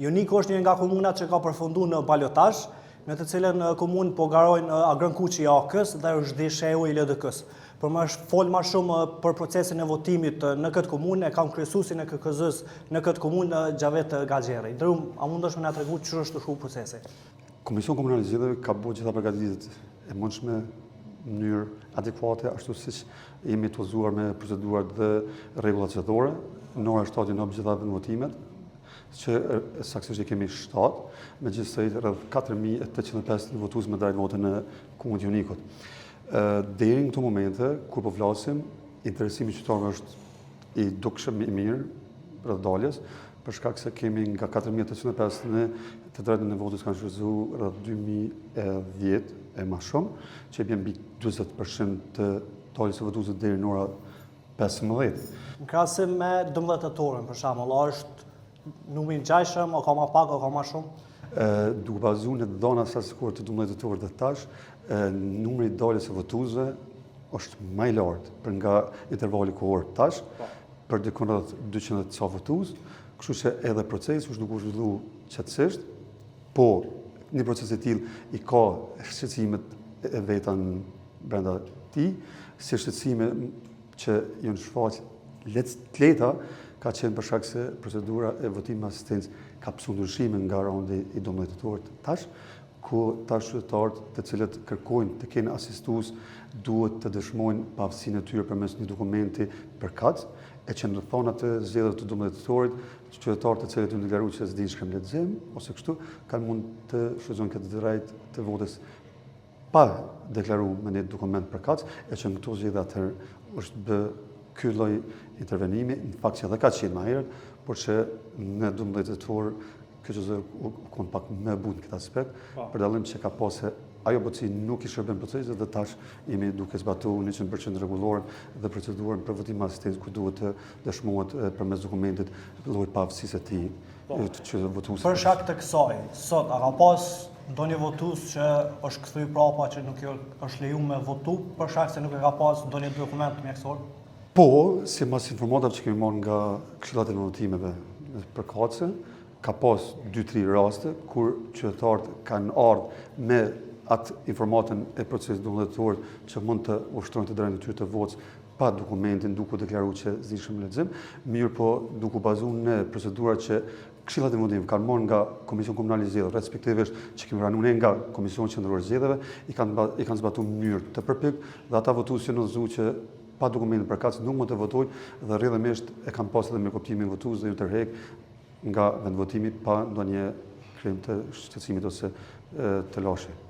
Joniko është një nga komunat që ka përfundu në balotazh, në të cilën komunë po garojnë Agrën Kuqi i AK-s dhe është Disheu i LDK-s. Për më fol më shumë për procesin e votimit në këtë komunë, e kam kryesuesin e KKZ-s në këtë komunë Xhavet Gaxherri. Drum, a mundesh më na tregu ç'është të shku procesi? Komisioni Komunal i Zgjedhjeve ka bërë gjitha përgatitjet e mundshme në mënyrë adekuate, ashtu siç jemi të udhëzuar me procedurat dhe rregullat zgjedhore. Në orën 7 në gjitha votimet, që saktësisht kemi 7, megjithëse rreth 4850 votues me drejt vote në komunën e Jonikut. Deri në këto momente, kur po flasim, interesimi qytetarëve është i dukshëm i mirë rreth daljes, për shkak se kemi nga 4850 të drejtën e votës kanë shfrytzuar rreth 2010 e më shumë, që bën mbi 40% të daljes së votuesve deri në ora 15. Në krahasim me 12 tetorën, për shembull, është numri i ngjashëm, o ka më pak, o ka më shumë? Duke bazuar në dhëna sasikohore të 12 tetorit dhe tash, numri i daljes së votuesve është më i lartë për nga intervali kohor tash, për dikon rreth 200 ca votues, kështu që edhe procesi është duke u zhvilluar qetësisht, po një proces i tillë i ka shqetësimet e veta brenda tij, si shqetësime që janë shfaq lehta, ka qenë për shkak se procedura e votimit me asistencë ka pësu ndryshime nga raundi i 12 tetorit tash, ku tash qytetarët të cilët kërkojnë të kenë asistues duhet të dëshmojnë pavësinë e tyre përmes një dokumenti përkatës, e që në thonat të zgjedhjeve të 12 tetorit, qytetarët të cilët janë deklaruar që s'dinë shkrim lexim ose kështu, kanë mund të shfrytëzojnë këtë drejt të votës pa deklaruar me një dokument përkatës, e që në këto zgjedhje atëherë është bë ky lloj intervenimi, në fakt që edhe ka qenë më herët, por që në 12 tetor KQZ u kon pak më butë këtë aspekt, për dallim që ka pasë ajo botësi nuk i shërben procesit dhe tash jemi duke zbatuar 100% rregulloren dhe procedurën për votim me asistencë ku duhet të dëshmohet përmes dokumentit lloji pavësisë së tij që votuesi. Për shkak të kësaj, sot a ka pas ndonjë votues që është kthyer prapa që nuk është lejuar me votu për shkak se nuk e ka pas ndonjë dokument mjekësor? Po, si mas informatave që kemi marrë nga këshillat e votimeve përkatëse, ka pas 2-3 raste kur qytetarët kanë ardhur me atë informatën e procesit 12 tetorit që mund të ushtrojnë të drejtën e tyre të votës pa dokumentin, duke deklaruar që s'dinë shkrim lexim, mirë po duke bazuar në procedura që këshillat e votimeve kanë marrë nga Komisioni Komunal i Zgjedhjeve, respektivisht që kemi pranuar ne nga Komisioni Qendror i Zgjedhjeve, i kanë zbatuar në mënyrë të përpjektë dhe ata votues që ndodhuan që pa dokumentin përkatës nuk mund të votojnë dhe rrjedhimisht e kanë pasur edhe me kuptimin votues dhe ju tërheq nga vendvotimi pa ndonjë krim të shqetësimit ose të lashit.